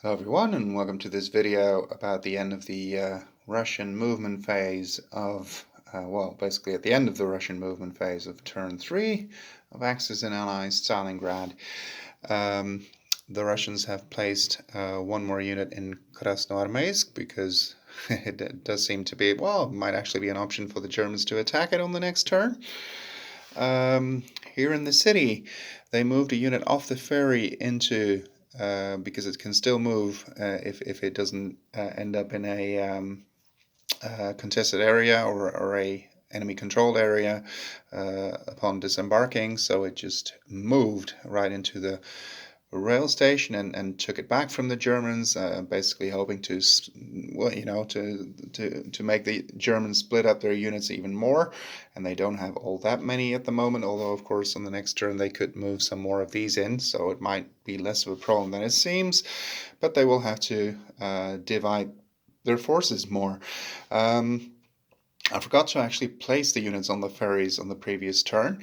Hello everyone, and welcome to this video about the end of the Russian movement phase of, basically at the end of the Russian movement phase of turn 3 of Axis and Allies Stalingrad. The Russians have placed one more unit in Krasnoarmeysk because it does seem to be, it might actually be an option for the Germans to attack it on the next turn. Here in the city, they moved a unit off the ferry into because it can still move if it doesn't end up in a contested area or a enemy controlled area upon disembarking. So it just moved right into the rail station and took it back from the Germans, basically hoping to make the Germans split up their units even more, and they don't have all that many at the moment, although of course on the next turn they could move some more of these in, so it might be less of a problem than it seems, but they will have to divide their forces more. I forgot to actually place the units on the ferries on the previous turn.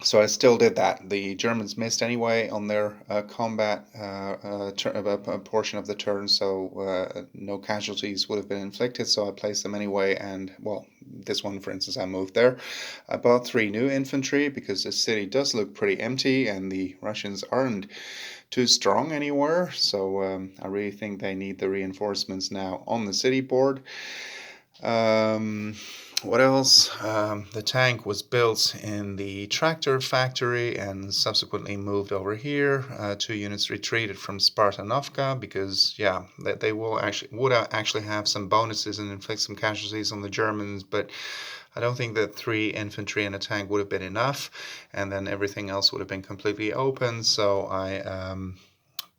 So I still did that. The Germans missed anyway on their combat portion of the turn, so no casualties would have been inflicted, so I placed them anyway, and, this one, for instance, I moved there. I bought 3 new infantry because the city does look pretty empty, and the Russians aren't too strong anywhere, so I really think they need the reinforcements now on the city board. What else? The tank was built in the tractor factory and subsequently moved over here. 2 units retreated from Spartanovka because, they would actually have some bonuses and inflict some casualties on the Germans, but I don't think that 3 infantry and a tank would have been enough, and then everything else would have been completely open, so I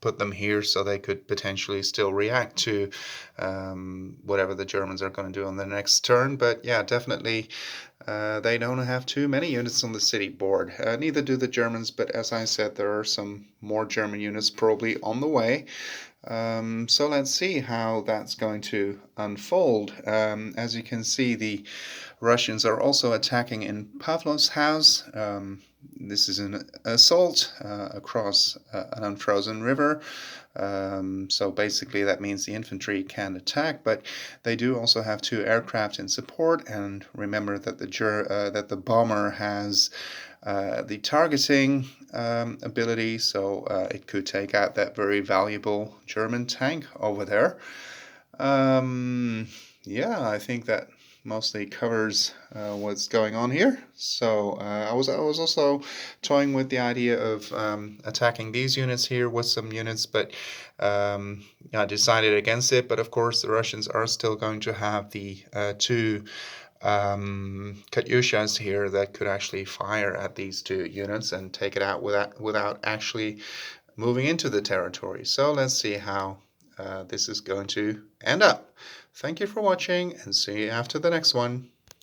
put them here so they could potentially still react to whatever the Germans are going to do on the next turn. But yeah, definitely they don't have too many units on the city board. Neither do the Germans, but as I said, there are some more German units probably on the way. So let's see how that's going to unfold. As you can see, the Russians are also attacking in Pavlov's house. This is an assault across an unfrozen river. So basically that means the infantry can attack, but they do also have 2 aircraft in support, and remember that the bomber has the targeting ability, so it could take out that very valuable German tank over there. I think that mostly covers what's going on here. So I was also toying with the idea of attacking these units here with some units, but I decided against it. But of course, the Russians are still going to have the 2 Katyushas here that could actually fire at these 2 units and take it out without actually moving into the territory. So let's see how this is going to end up. Thank you for watching, and see you after the next one.